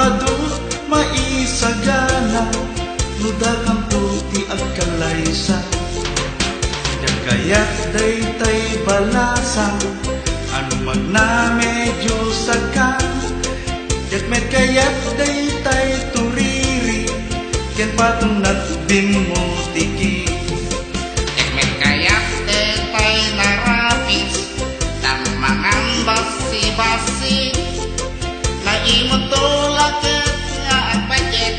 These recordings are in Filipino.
adut maisagana nudakan puti agkalaysa kayat daytay balasan anu magna medyo sakan met kayat daytay turiri ken patunat bimutiki met kayat daytay narapis tan mangan basi-basi na imot tulak nga agpajet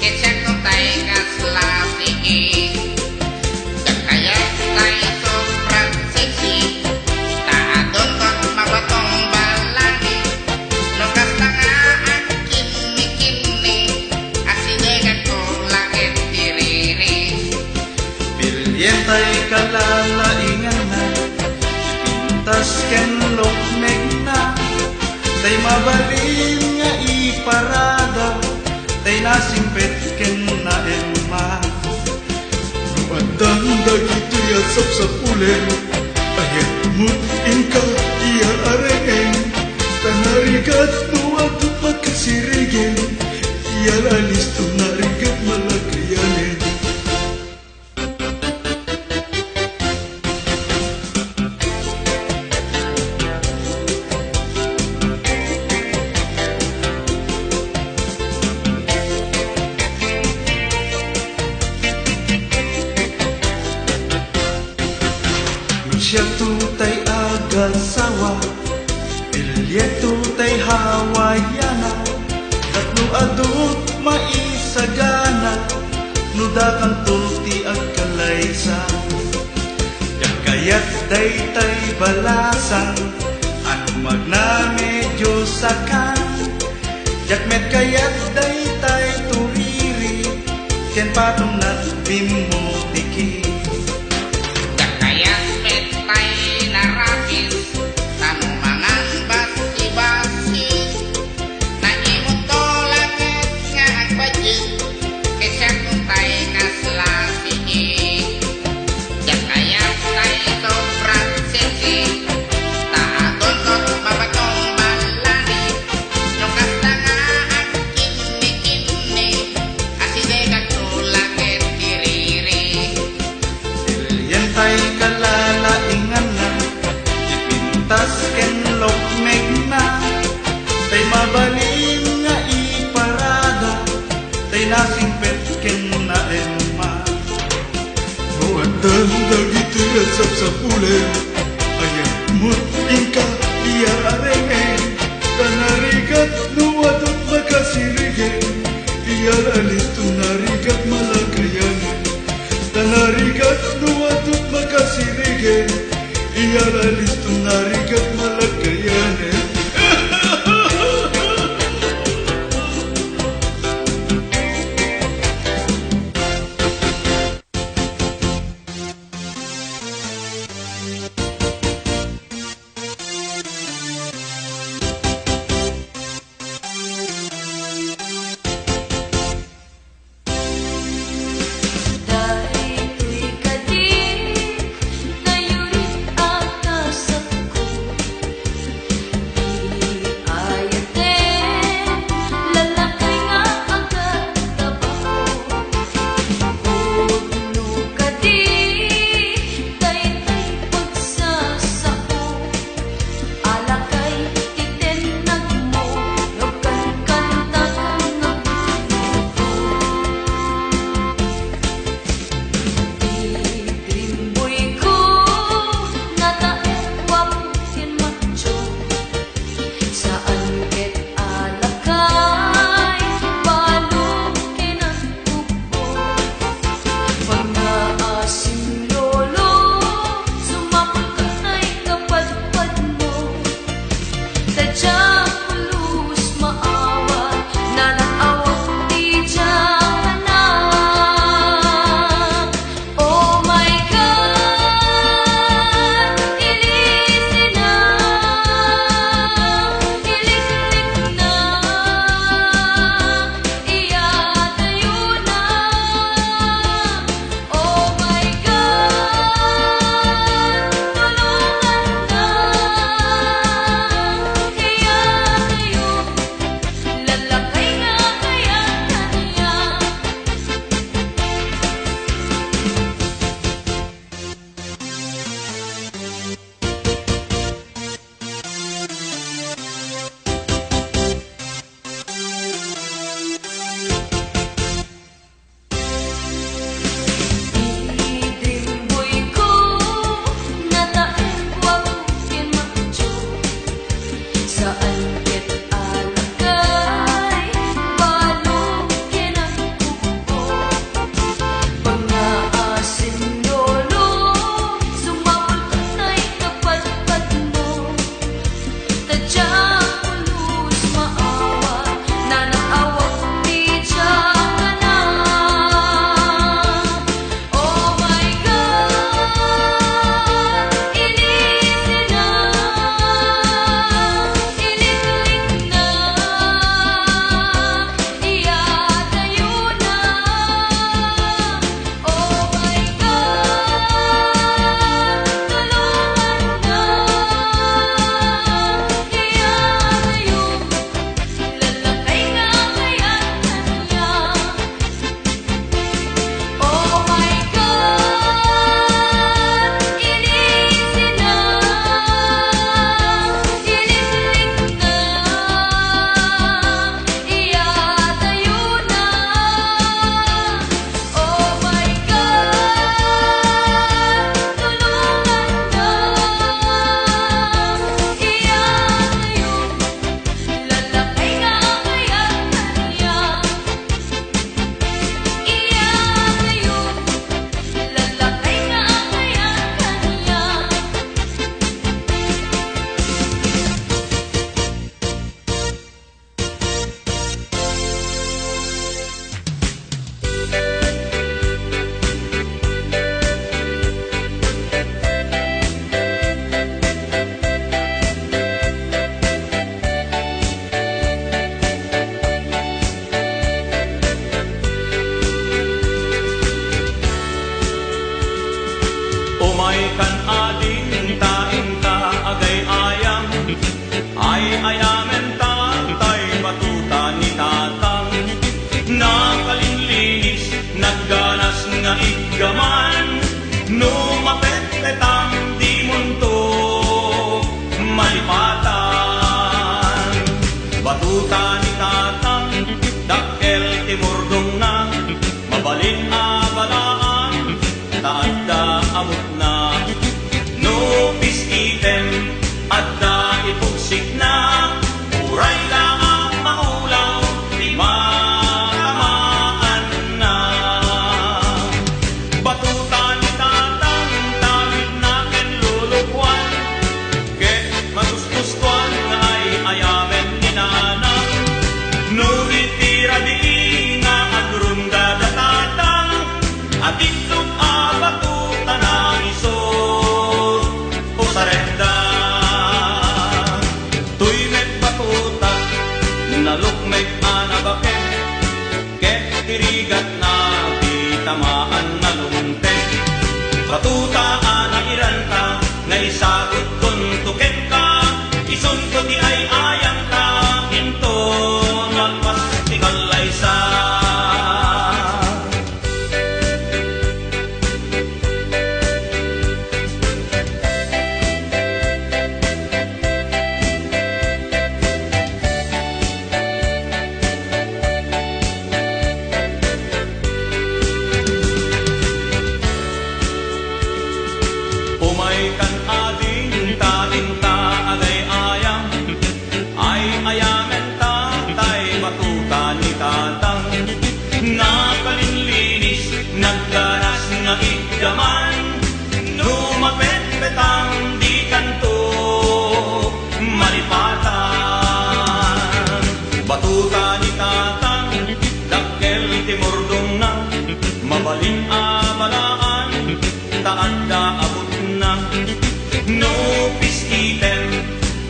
ketsak tay kaslasiki kayat tay soprat seksi taadon kang mabatong balani lukas tanga kini asidegan ko langit diriri bilyen tay kalalainganan ipintas ken lokmek na tay mabalin nga iparada tay nasimpet ken na elma Pandang dagito yasap sa pulen ayat mut inka iya areng tanarigat nuat magkasirigen iya lalis tunarigat malagriyanen siya tutay agasawa pilye tutay hawayana tatlo adut maisagana nudakan tulti agkalaysa kayat daytay balasan anu magna medyo sakan jakmet kayat daytay turiri ken patunat bimutiki mabalin nga iparada tay nasimpet ken na elma buatan dagito yasap sa pulen ayat mut inka iya areng tanarigat nuadot makasirigen iya lalis tunarigat malagriyanen tanarigat nuadot makasirigen iya lalis tunarigat malagriyanen kan ading taing ta agay ayam, ay ayamen tatay batuta ni tatang. Nakalinlinis, nagganas nga igaman, no mapetpetang di munto malipatan. Batuta ni tatang, dakkel timurdong na, mabalin abalaan, taadda amot na. No pisitem, adda ipugsik na, uray laang maulaw, di matamaan na. Batuta ni tatang, tawid na ken lulukwan, ket magustustuan nga ay ayamen ni nanang. No itira di nga agrunda da tatang, at itlog abatuta na iso o sarenda. Tuy met batuta, nalukmek anabaken, ket tirigat na di tamaan na lumtek. Batuta anairan ta, nga isagot tuntuken ka, ison ko di ay ayang ta, into malpas ti kalaysa. Umay kan ading taing ta agay ayam, ay ayamen tatay batuta ni tatang. Nakalinlinis, naggaras nga igaman, lumapet-petang di kanto malipatan. Batuta ni tatang, dakkel timurdong na, mabalin abalaan, taadda abot na. No pisitem,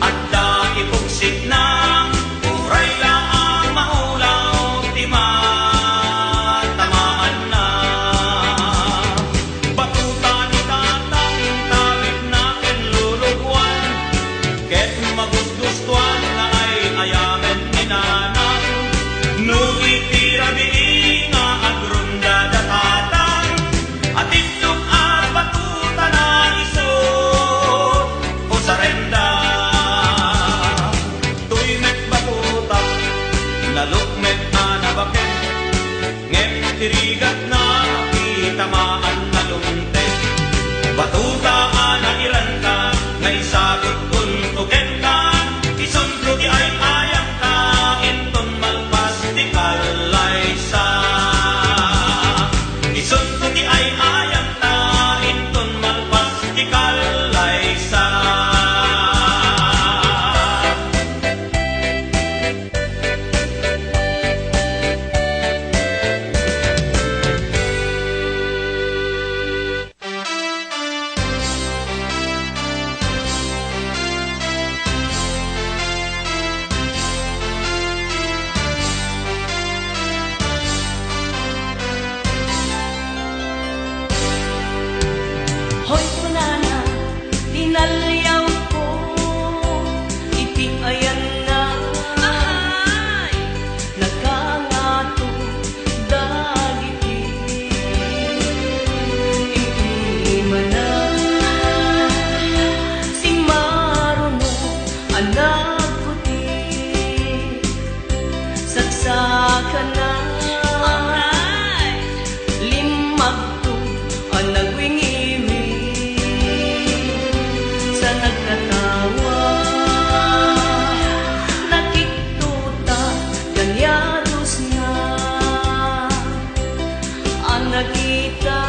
adda ipugsik na, uray laang maulaw, di matamaan na. Batuta ni tatang, tawid na ken lulugwan, ket magustustuan na ay ayamen ni nanang. No itira di nga agrunda da tatang, at itlog abatuta na iso o sarenda. Tuy met batuta, nalukmet anabaken, ngem tirigat na kitamaan na lumtek. Batuta anairan ka, ngay sagot tuntuken ka, ison ko di ay ayang ka, inton malpas di kalaysa. Ison ko di ay ayang ta, inton malpas di kalaysa. Hoy kunana, dinalyaw ko, iti ayan na. Nagkangato, dagiti, iima na. Sing maruno, anak ko ti, saksakan na. Limagto, anak wingiwi, sa nagkatawa, nakiktuta, ganyados na, ang nakita,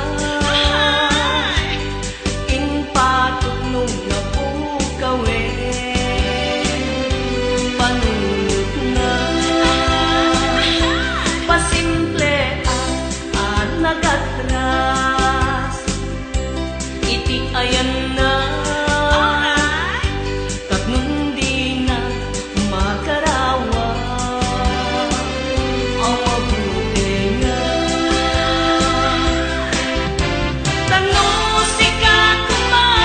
inpatok nung napukawe, panunod na, pasimple at nagatras, iti ayan na. Tapnon di na makarawa, ang mabuti nga. Tangosika kuma,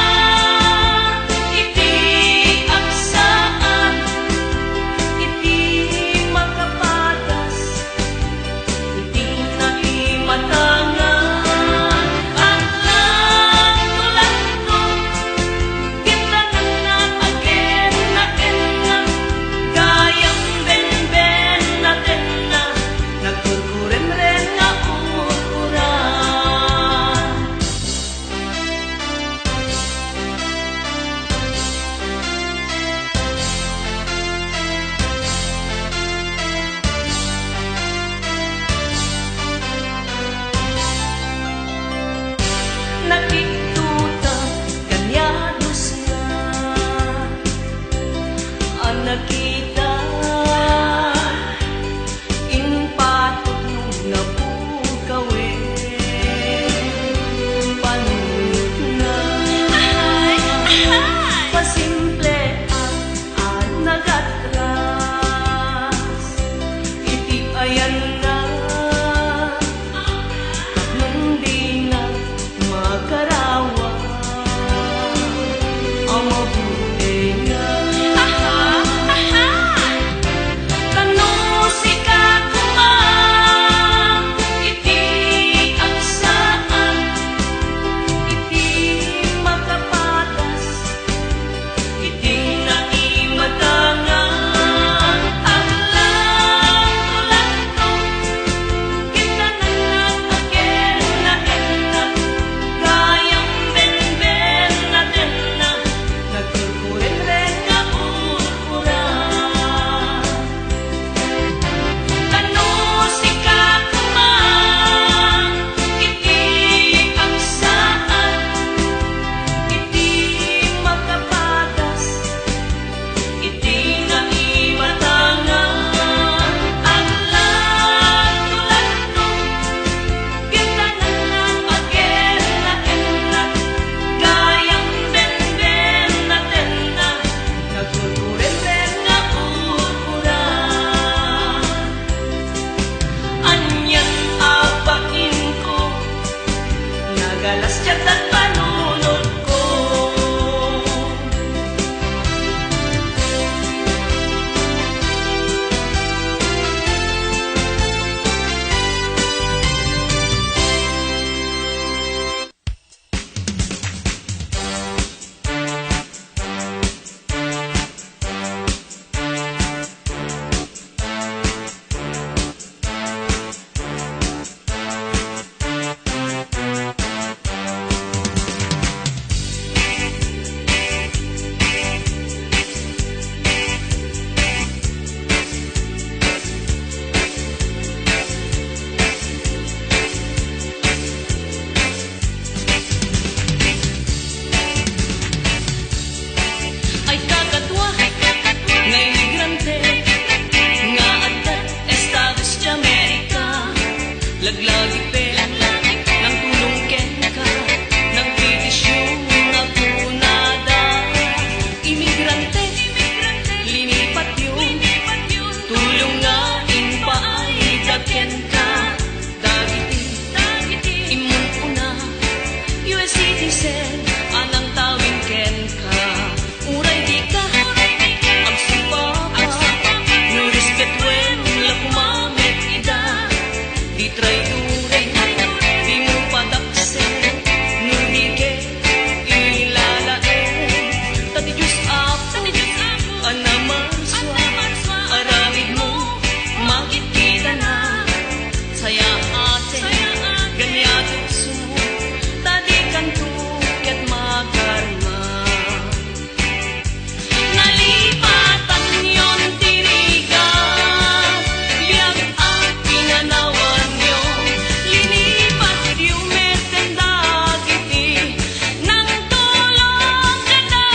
Danas jagad panunod ko. Ay kagatwa nga imigrante nga addat Estados America, laglagi pe ng tulong ken ka ng petisyon na punada. Imigrante linipat yun, tulong nga inpaay daken ka. Dagiti imun una US citizen anang tawin ken ka. Uray di ka agsupapa no respetuen la kumamet ida. Di try duren di mo pataksen no di ke ilalaen. Tati Diyos apo anamarswa aramid mo makikita na. Saya ate ganyatot sumo tadi kanto ket makarma. Nalipatan yon tirigan, biyag ang pinanawan nyo. Linipat yung metendagiti, nang tulong ka na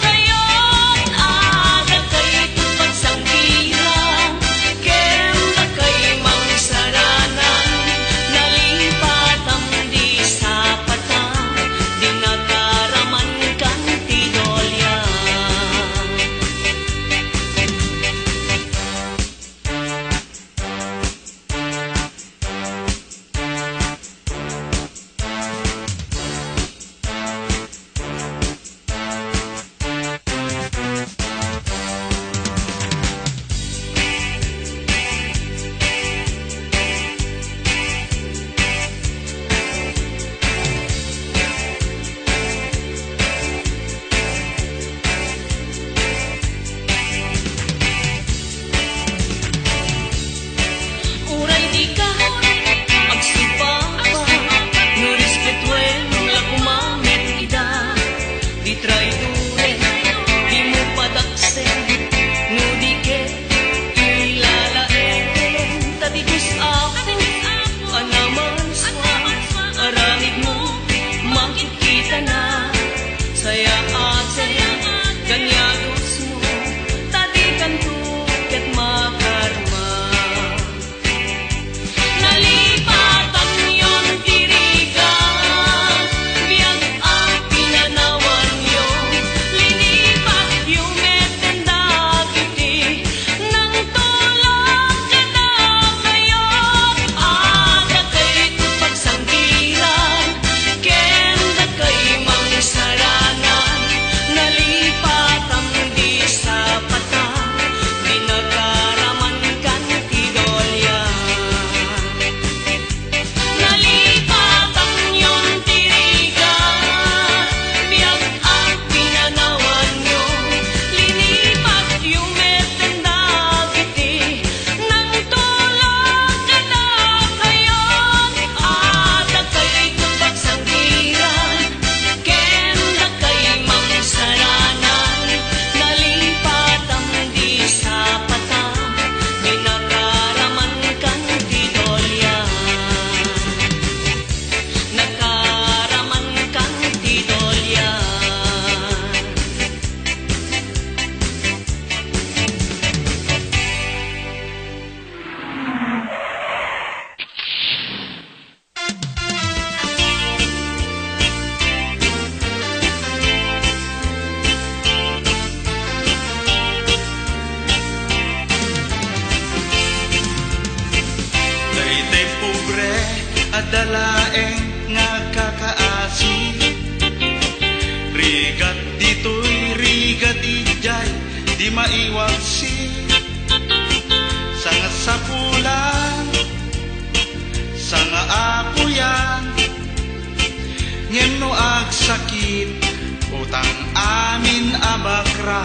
kayon. Aga kay pagsangkilan, kenda kay mangsaranan. Nalipatan di sa patang, di nagaraman kang tidolyan. Uray di ka agsupapa no respetuen la kumamet ida. Di try duren di mo pataksen no di ke ilalaen. Tati Diyos apo anamarswa aramid mo makikita na. Saya ate ganyados mo tadi kanto ket makarma. Nalipatan yon tirigan, biyag ang pinanawan nyo. Linipat yung metendagiti, nang tulong ka na kayon. Aga kay pagsangkilan, kenda kay mangsaranan. Nalipatan di sa patang, di nagaraman kan tidolyan. Nalipatan yon tirigan, biyag ang pinanawan nyo. Linipat yung metendagiti, nang tulong ka na kayon. Ada kay pagsangkilan, kenda kay mangsaranan. Nalipatan di sa patang, di nagaraman kang tidolyan. Nagaraman kang tidolyan. Daytay pobre at dalaeng nga kakaasi. maiwagsi sa nga sapulan sa nga apuyan ngem no ag sakit utang amin abakra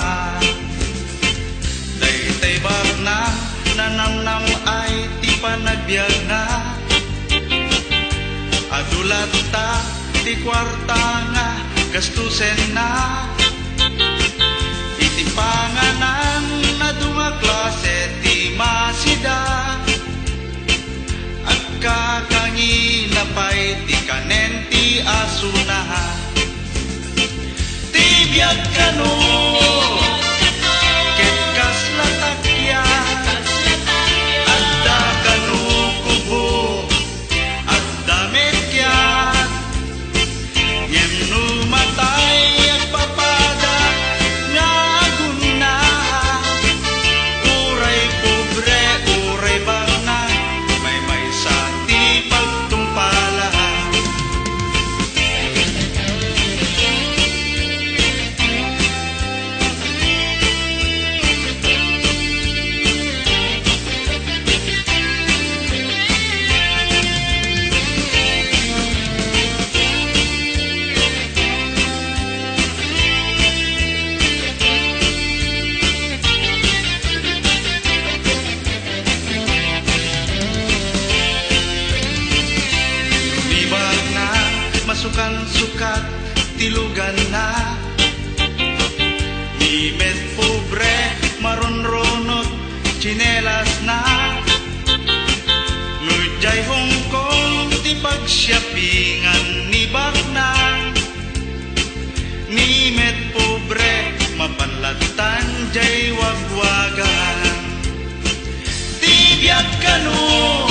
daytay bagna nanamnam ay ti panagbiag na adulat ta ti kwarta nga gastusen na iti panganan na dunga klase ti masida at kakangin na pa'y ti kanen ti asuna ti biag kano ket kas latakya adda kano kubo adda metyan ngem no matay at papada nga aguna uray pobre uray bangna may sa ti pagtumpala sukat tilugan na imet pobre maronronot chinelas na nujay Hong Kong ti pagsyapingan ni bakna ni met pobre mapanlatan jay wagwagan ti biag kano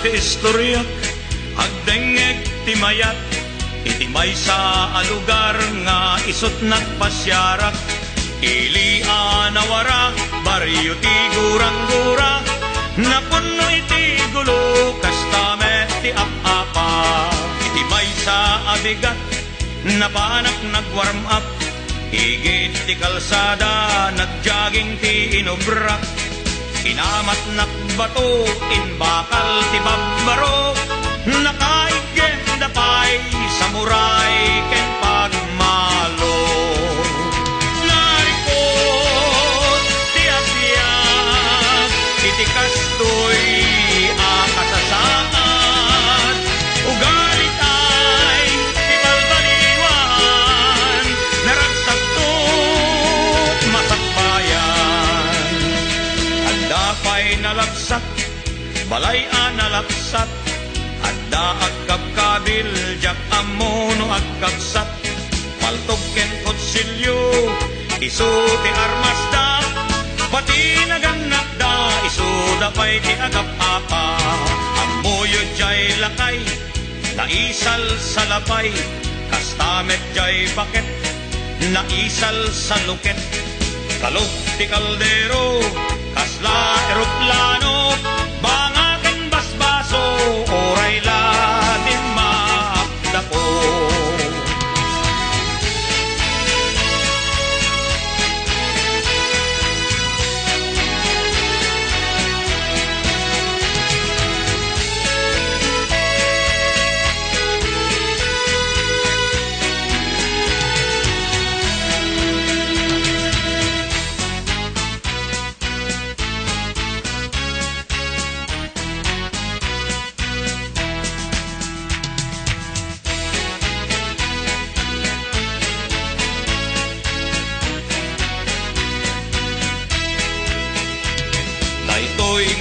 ti istoryak agdengeg ti mayat iti maysa a lugar nga isut nagpasyarak ili anawara baryo ti gurang-gura napuno iti gulo kastamet ti ap-apa iti maysa a bigat napanak nagwarm up higit ti kalsada nagjaging ti inubrak inamat nakbato inbakal ti babbaro nakaigem dapay samurai ken pagmalo narikot ti agbyag iti kastoy akasasaad ugalit ay ti balbaliwan naragsakto masakbayan addapay nalagsak balayan nalaksat adda agkabkabil jak amono agkabsat paltog ken kutsilyo isu ti armas da pati naganak da isu dapay ti agap-apa amoyo jay lakay naisal sa lapay kastamet jay paket naisal sa luket kalog ti kaldero kasla eroplano bangaken basbaso oray latin maapdapo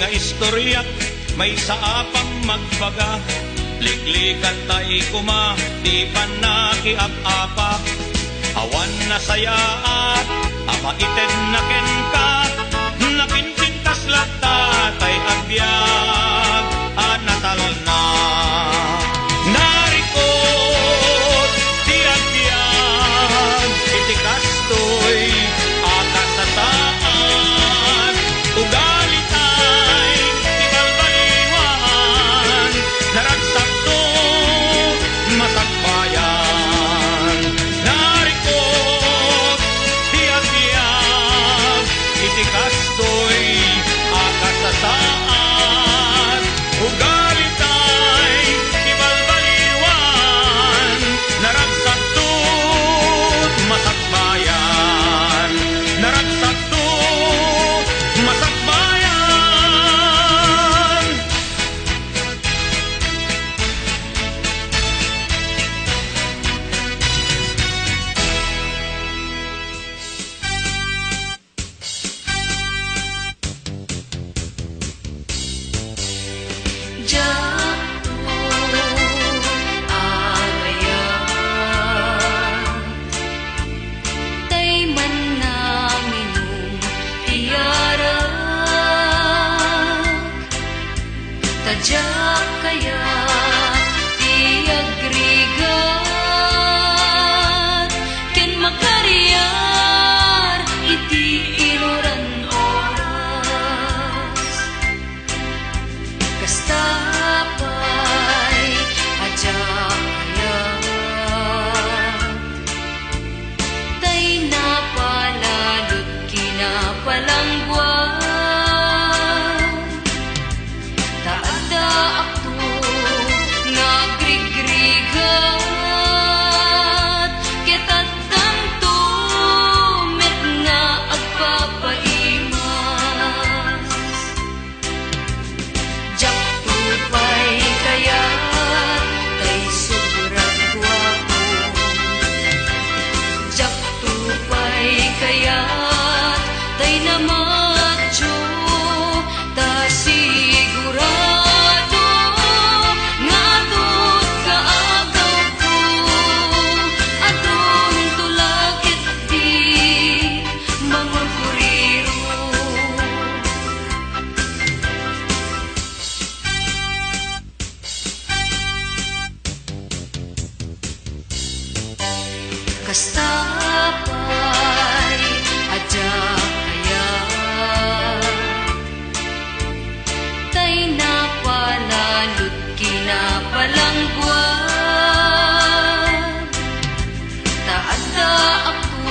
nga istoryak may saapang magbaga liklikan tay kuma di panakiap-apa awan na sayaat amaited na ken ka napintintas lata tay agbyag anatal na narikot di agbyag iti kastoy akasataan ugali naragsakto masakbayan narikot di agbyag iti kastoy akasasaan ugalitan Kastapay aja kaya tay napalalot kinapalangguan taada ako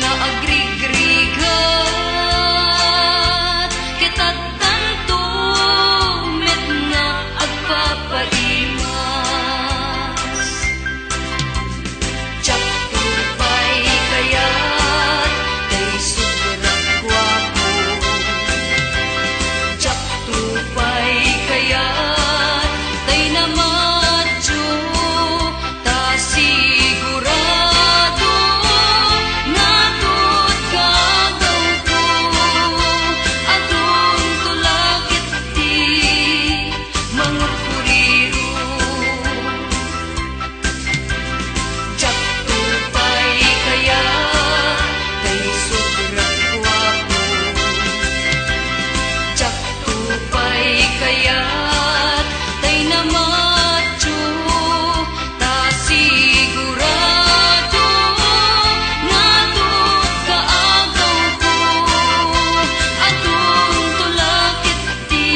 nga agrigrigat kitad tanto met nga agpapaimas Tsak tupay kayat day sobrang gwapo Tsak tupay kayat day namadyo ta sigurado natot kagaw ko adun tulakit di mangurkuriro Tsak tupay kaya day sobrang gwapo Tsak tupay kaya day namadyo ta sigurado natot kaagaw ko adun tulakit di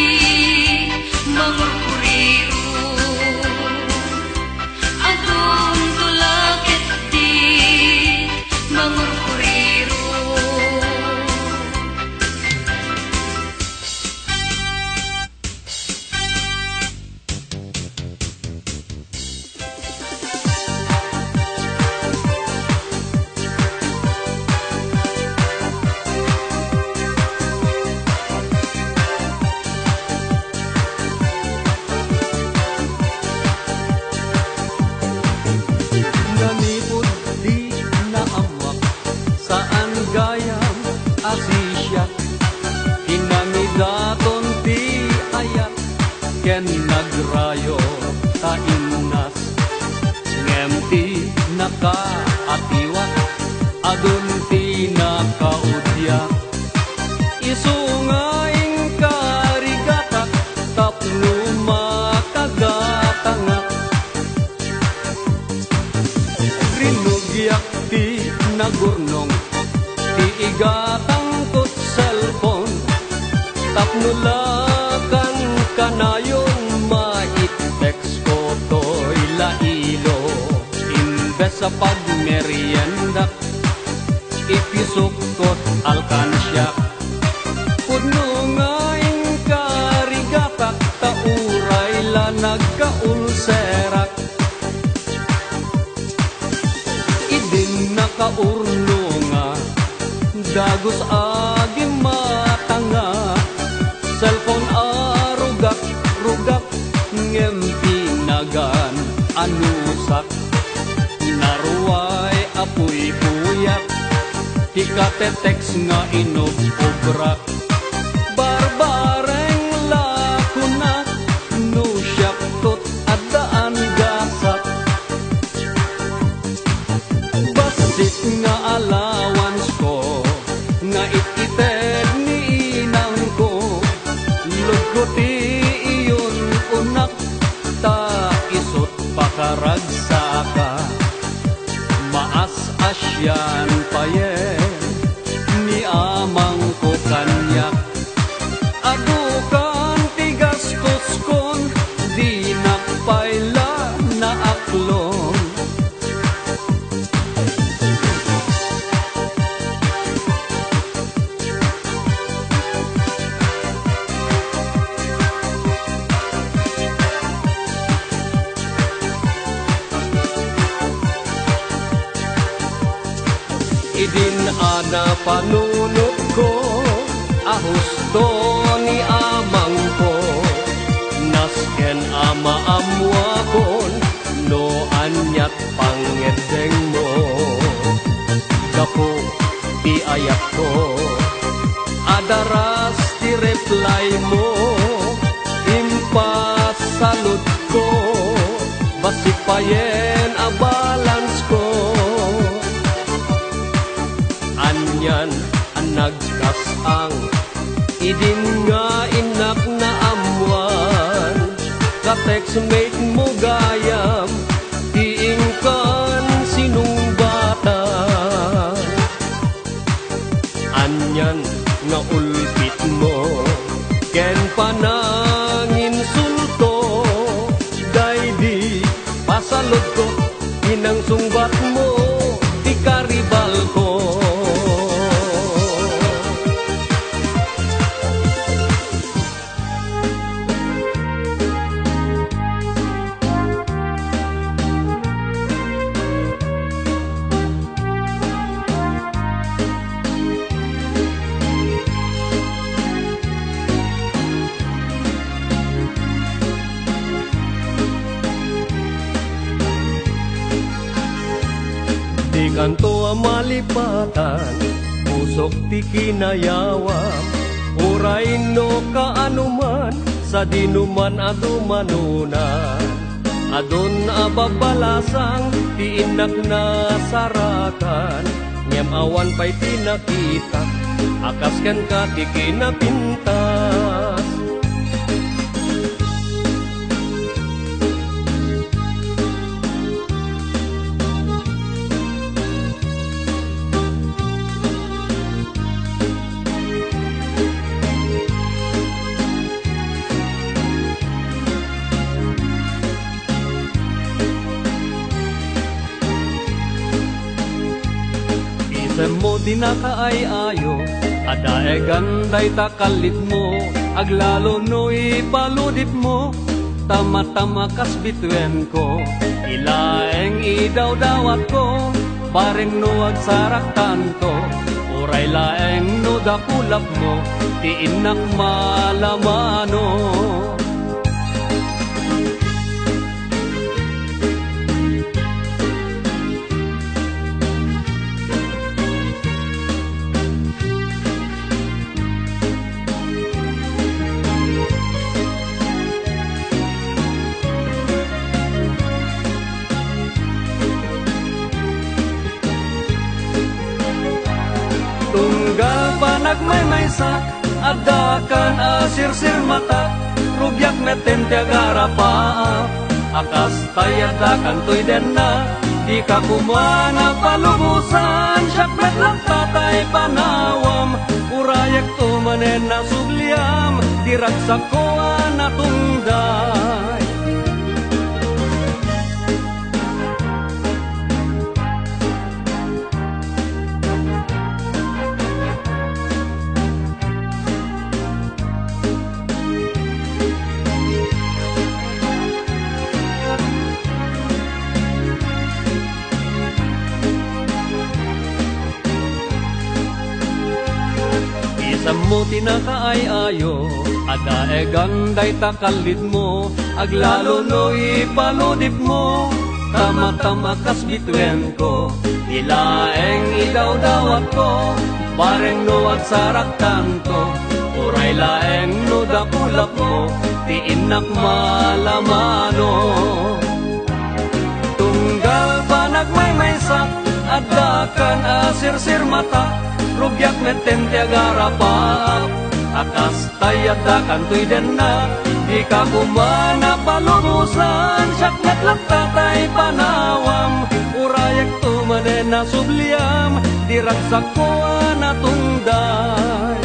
mangurkuriro Adun tulakit di mangurkuriro Nanipod di naamwak saan gayam asisya hinangidaton ti ayat ken nagrayo ta innas ngem ti nakaatiwat adun ti nakaudya isungaing karigatak tapno makagatangak rinugyak ti nagurnong ti igatang tot cellphone tapnulakan kanayon mait-text ko to'y lailo imbes sa pagmerienda ipisukot alkansya pudno ngaing karigatak tauray la nagkaulserak idin nakaurno nga dagos agi matanga cellphone rugak ngem tinagan anusak naruway apoy puyak tikatetex nga inobrak barbareng lakuna no siyak tot adaan gasak basit nga allowance ko nga itited ni inang ko luguti iyon unak ta isot pakaragsaka maas asyan payen ni amang ko kanyak adukan tigastos kon di nakpaila na aklon idin ana panunot ko ahusto ni amang ko nasken ama amwa kon no anyat pangedeng mo gapo ti ayat ko adaras ti reply mo impasalud ko basipayen a balance ko anyan ang nagkasang idin nga inak na amwan ka-textmate mo gayam tiingkan sinumba mo, di karibal ko. Di kanto ang malipatan, pusok ti kinayawam, uray no kaanuman, sa dinuman adumanunan. Adun ababalasang, ti inak na sarakan, ngem awan pa'y tinakita, akas ken ka ti kinapintas. Mo dinakaay-ayo, adae ganday takalit mo, aglalo no ipaludip mo, tama-tama kas bitwen ko, ilaeng idaw-dawat ko, pareng no agsaraktan ko, uray laeng no dakulap mo, ti inak malamano. Tunggal panag may maysak, adakan asirsir mata, rubyak meten tiagara paap, akas tayadakan tuy denna, di ka kumana palubusan, syakmet lang tatay panawam, urayak tumanen na subliam, diragsak ko anatungday. Mo tinakaay-ayo, adae ganday takalit mo, aglalo no ipaludip mo, tama-tama kas bitwen ko, ilaeng idaw-dawat ko, bareng no agsaraktan ko, uray laeng no dakulap mo, ti inak malamano. Tunggal panag may maysak, adakan asirsir mata, rubyak meten tiagara paap, akas tayadakan tuy denna, di ka kumana palubusan, syakmet lang tatay panawam, urayak tumanen na subliam, diragsak ko anatungday.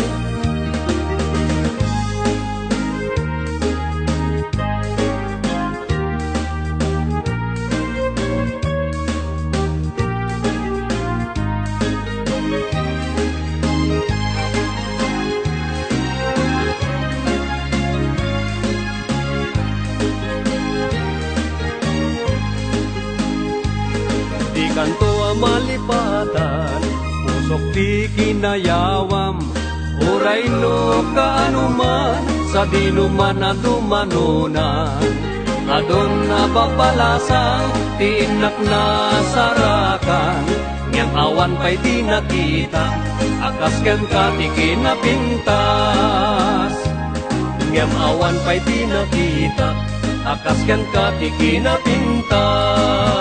Kanto ang malipatan, pusok di kinayawam, uray no kaanuman, sa dinuman na dumanunan. Adon na babalasang, tiinak na sarakan, ngem awan pa'y di nakita, akas ken ka ti kinapintas. Ngem awan pa'y di nakita, akas ken ka ti kinapintas.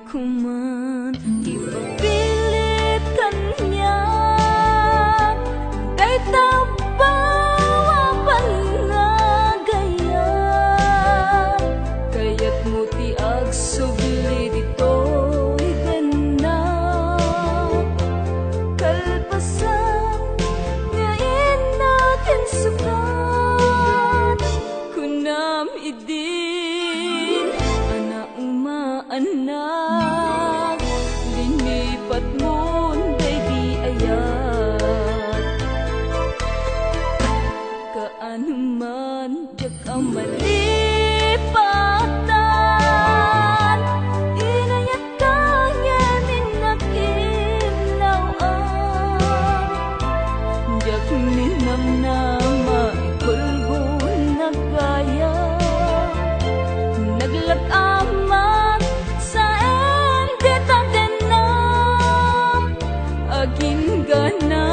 ko man ipapilit kanya, kay tabawa panagaya, kaya't mo ti agsubli dito'y gana, kalpasan ngayon natin sukat, kunam idin ana umaanak, linipat mo di ayat, kaano man yak ang malipatan, inayat kanya minakimlawaan, yak minam na maikulbo na kaya, naglakaman sa enditatin na aging gana,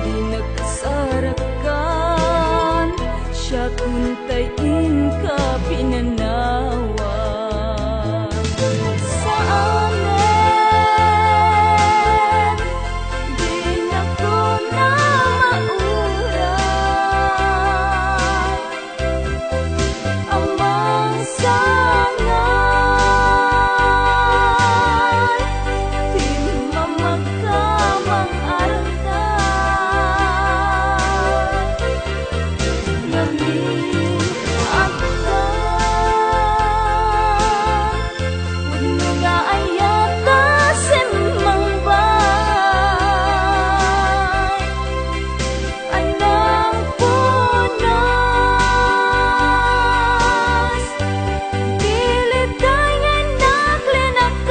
di nagkasarakan siya kuntayin ka pinanawan. Sa amin di na ko na mauray, amang sangan di mamagkamang alday, ngamin agdan wala ayata simbang bay, anang punas pilit tayo naglinakan.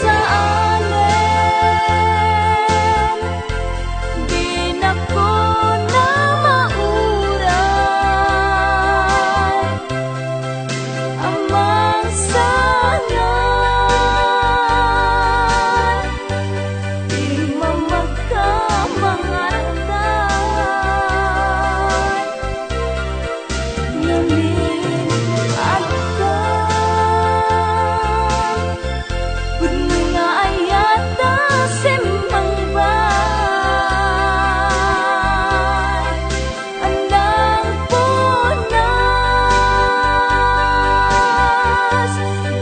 Sa amin di na ko na mauray, amang sangan di mamagkamang alday, ngamin agdan bunga ayata simbang bay, anang punas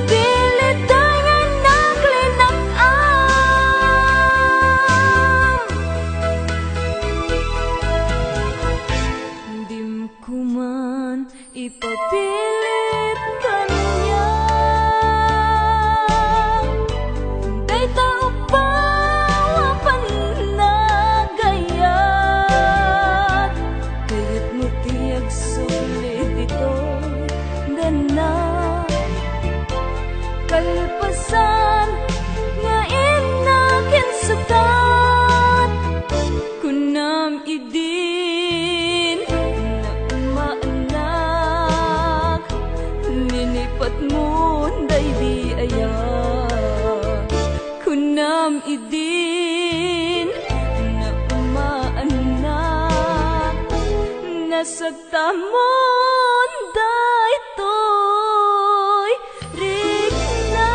pilit tayo naglinakan, dim ko man ipapilit kanya, day tao pa panagayat, kaya't mo tiyag sulit dito gana, kalpasan ngayon nakin sukat, kunam idin na umaanak, linipat mo day di ayat, kunam idin na umaanak, nasagtamon day to'y rigna.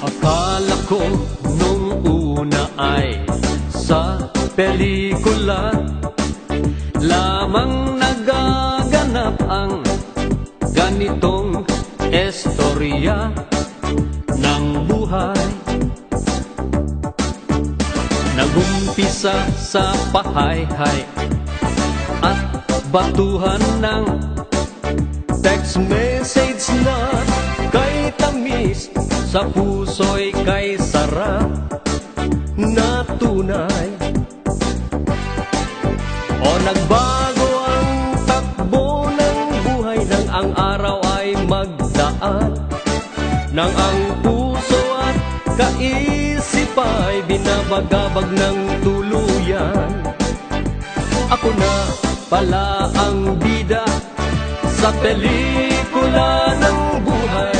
Akala ko nung una ay sa pelikula lamang nagaganap ang ganitong estorya. isa sa pahayhay at batuhan ng text message na kay tamis, sa puso'y kay sarap na tunay. O nagbago ang takbo ng buhay nang ang araw ay magdaan, nang ang puso at kaisip ay binabagabag ng tuluyan. Ako na pala ang bida sa pelikula ng buhay,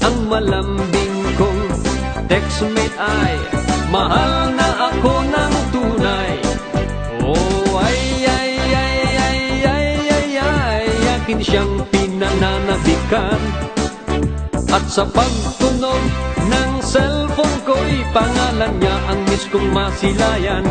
ang malambing kong textmate ay mahal na ako ng tunay. Oh, akin siyang pinananabikan, at sa pagtunog ng cellphone ko'y pangalan niya ang miss kong masilayan.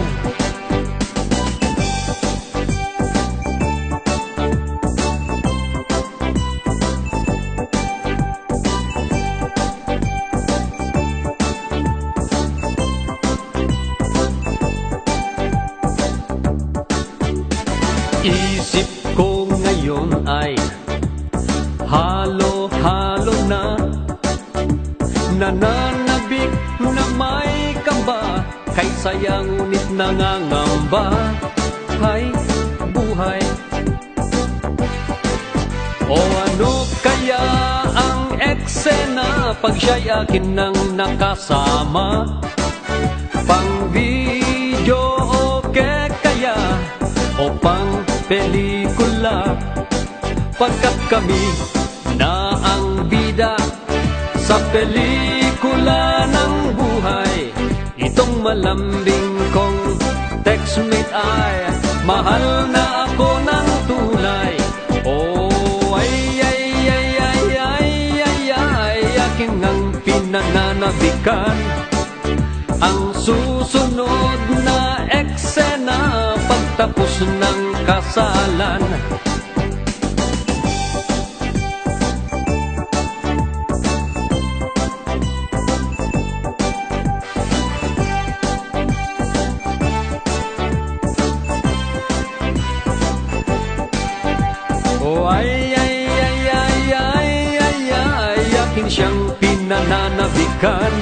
Isip ko ngayon ay halo-halo na, nananabik na may kamba, kay saya ngunit nangangamba. Hay buhay, o ano kaya ang eksena pag siya'y akin nang nakasama? Pang video okay kaya o pang pelikula, pagkat kami na ang bida sa pelikula ng buhay. Itong malambing kong textmate ay mahal na ako ng tunay. Oh, akin ang pinananabikan, ang susunod na eksena pagtapos ng kasalan. Oh, akin siyang pinananabikan,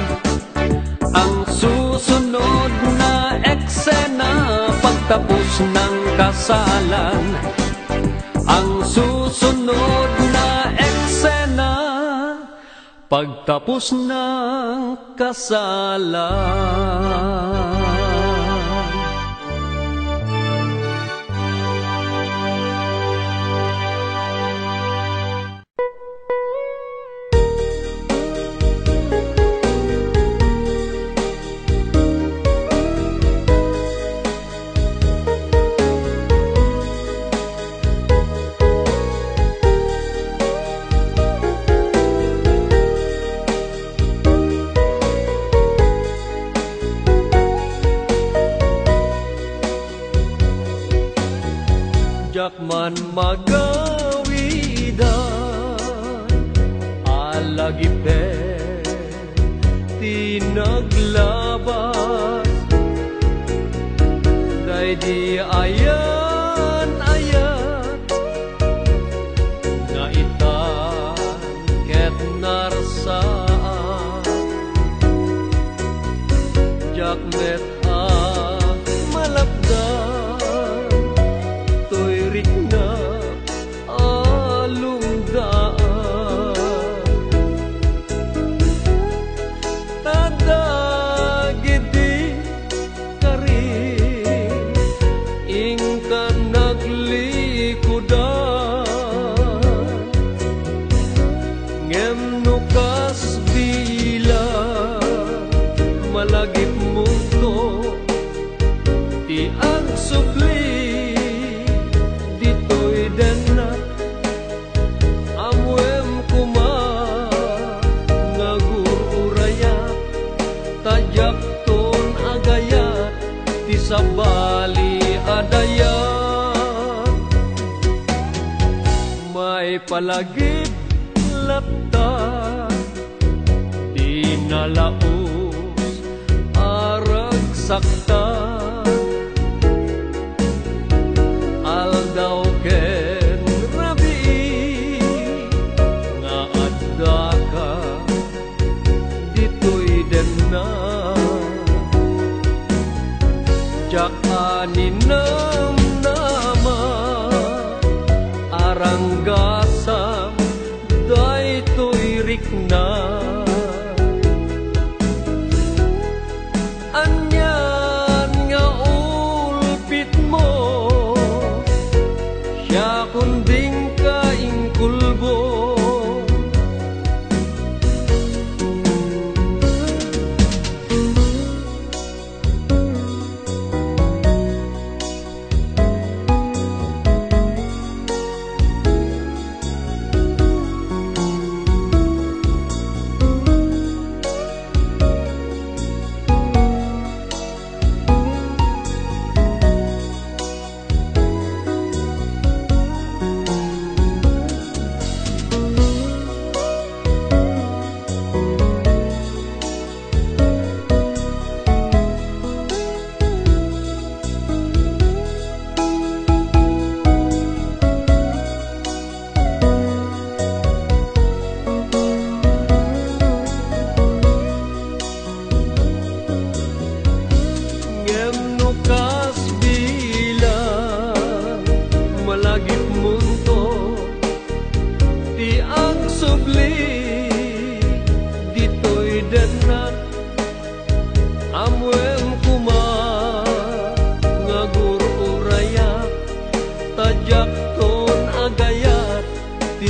ang susunod na eksena pagtapos ng kasalan. Ang susunod na eksena pagtapos ng kasalan. Jakman magawidan alagipe tinaglaban, day di ayan na itan ket narsaan. Jakmet malapdan toy na alungdaan, tadagidi karin ingkan naglikudan, ngem nukas bilang malagip mundo ti ang subli. Sa bali adayan may palagip lapta, di nalaos arag sakta. aninam nama aranggasa daytoy rikna anyan nga ulpit mo siya kunding kaingkulbo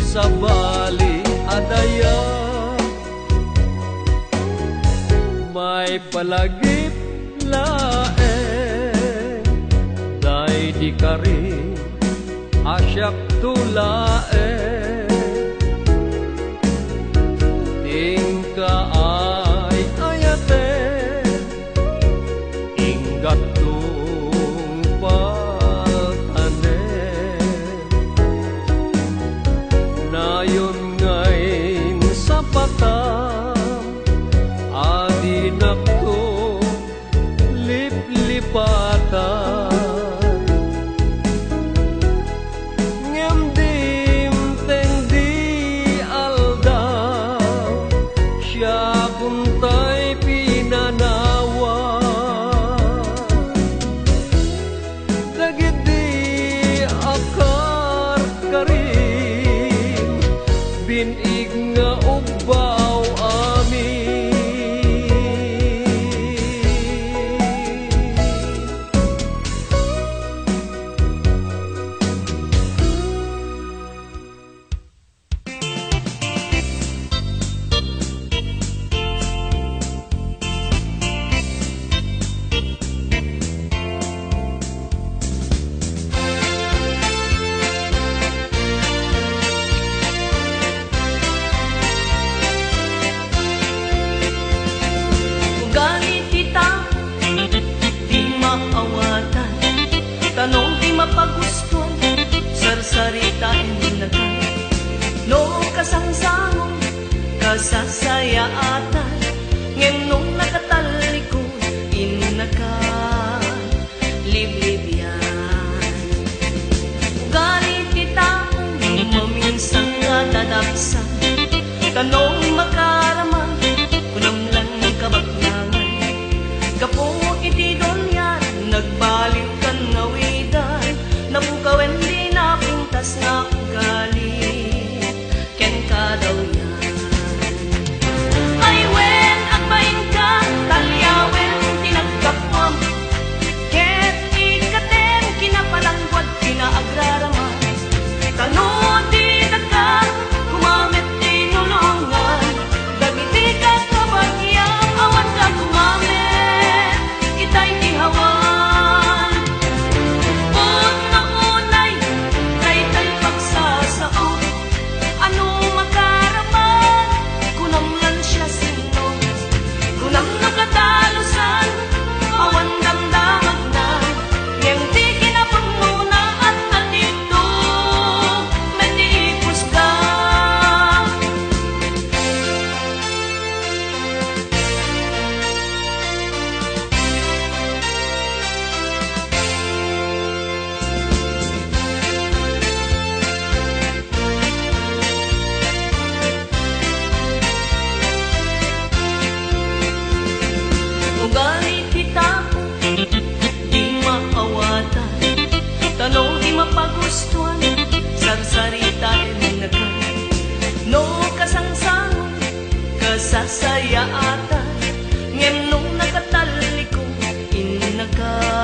sa bali adaya may palagip laeng day di kari asyak tulaeng tingka ay ayate inggat lip-lipatan ngem dim teng di aldaw siya kuntay pinanawa dagit di akar karim binig nga ubaw amin tanong di mapagustuhan sarsaritain na ka no kasangsamong kasasayaatan ngenong nakatalikod inakan liblibyan galit kita maminsang nga dadapsan tanong makaraman kunam lang kabaklangan gapo iti dolyan nagbalik kan ngawidan napukawen di napintas nga ugali ken ka daw yan ay sasaya ata ngem nung nakatali ko inaka